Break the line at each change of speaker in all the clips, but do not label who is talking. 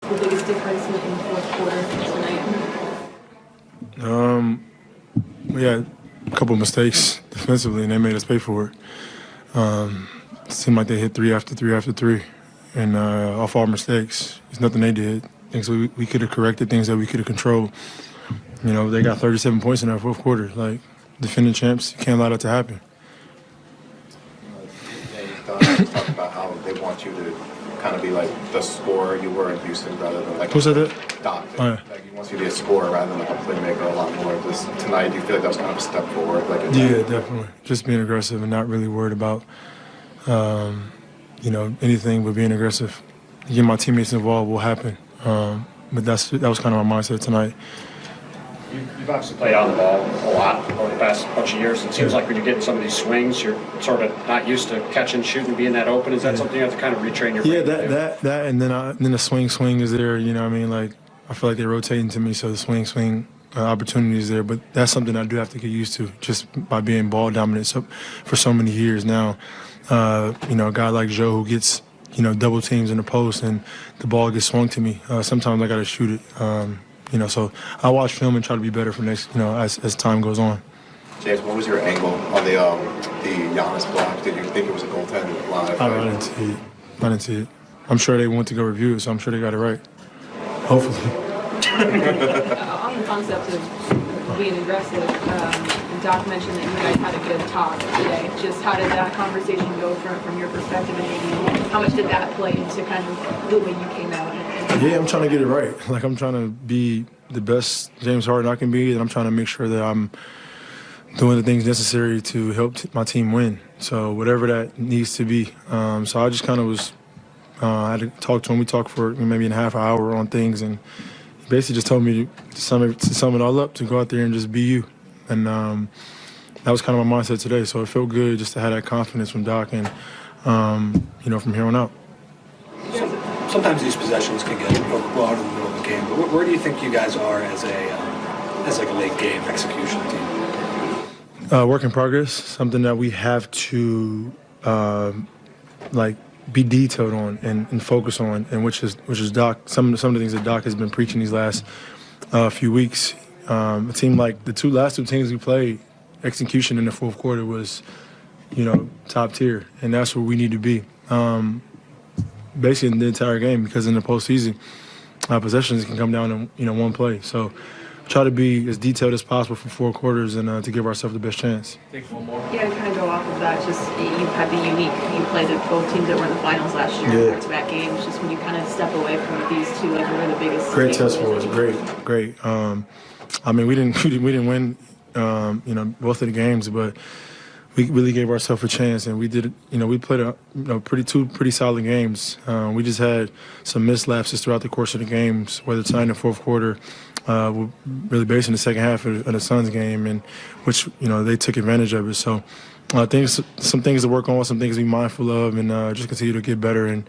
The biggest difference in the fourth quarter tonight?
We had a couple of mistakes defensively, and they made us pay for it. It seemed like they hit three after three after three, and off our mistakes. It's nothing they did. Things we could have corrected, things that we could have controlled. You know, they got 37 points in our fourth quarter. Like, defending champs, you can't allow that to happen.
Talk about how they want you to kind of be like the scorer you were in Houston rather than like
Who said that?
Doc.
Oh, yeah.
Like he wants you to be a scorer rather than like a playmaker a lot more. Just tonight, do you feel like that was kind of a step forward? Like
Yeah, definitely. Just being aggressive and not really worried about, anything but being aggressive. Getting my teammates involved will happen. But that was kind of my mindset tonight.
You've obviously played on the ball a lot over the past bunch of years. It seems like when you're getting some of these swings, you're sort of not used to catching, shooting, being that open. Is that something you have to kind of retrain your brain?
Yeah, that, and then the swing is there. You know what I mean? Like, I feel like they're rotating to me, so the swing opportunity is there. But that's something I do have to get used to, just by being ball dominant for so many years now. A guy like Joe who gets double teams in the post and the ball gets swung to me. Sometimes I got to shoot it. So I watch film and try to be better for next. As time goes on.
James, what was your angle on the Giannis block? Did you think it was a goaltend live?
I didn't see it. I'm sure they went to go review it, so I'm sure they got it right. Hopefully.
On the concept of being aggressive, Doc mentioned that you guys had a good talk today. Just how did that conversation go from your perspective, and maybe how much did that play into kind of the way you came out?
Yeah, I'm trying to get it right. Like, I'm trying to be the best James Harden I can be, and I'm trying to make sure that I'm doing the things necessary to help my team win. So whatever that needs to be. So I just kind of was I had to talk to him. We talked for maybe a half an hour on things, and he basically just told me to sum it all up, to go out there and just be you. And that was kind of my mindset today. So it felt good just to have that confidence from Doc and, from here on out.
Sometimes these possessions can get overblown in the middle of the game. But where do you think you guys are as a late game execution team?
Work in progress, something that we have to be detailed on and focus on, and which is Doc. Some of the things that Doc has been preaching these last few weeks. It seemed like the last two teams we played, execution in the fourth quarter was, top tier, and that's where we need to be. Basically in the entire game, because in the postseason, possessions can come down to one play. So try to be as detailed as possible for 4 quarters and to give ourselves the best chance.
Take one more.
Yeah, and kind of go off of that, just you had the unique, you played both teams that were in the finals last year, back-to-back games, just when you kind of step away from these two, like, what are the biggest...
Great test for us, great. We didn't win, both of the games, but we really gave ourselves a chance, and we did. We played two pretty solid games. We just had some missed lapses throughout the course of the games, whether it's in the fourth quarter, really based in the second half of the Suns game, and which they took advantage of it. So, some things to work on, some things to be mindful of, and just continue to get better. And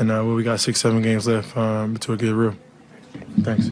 we got 6-7 games left to get real. Thanks.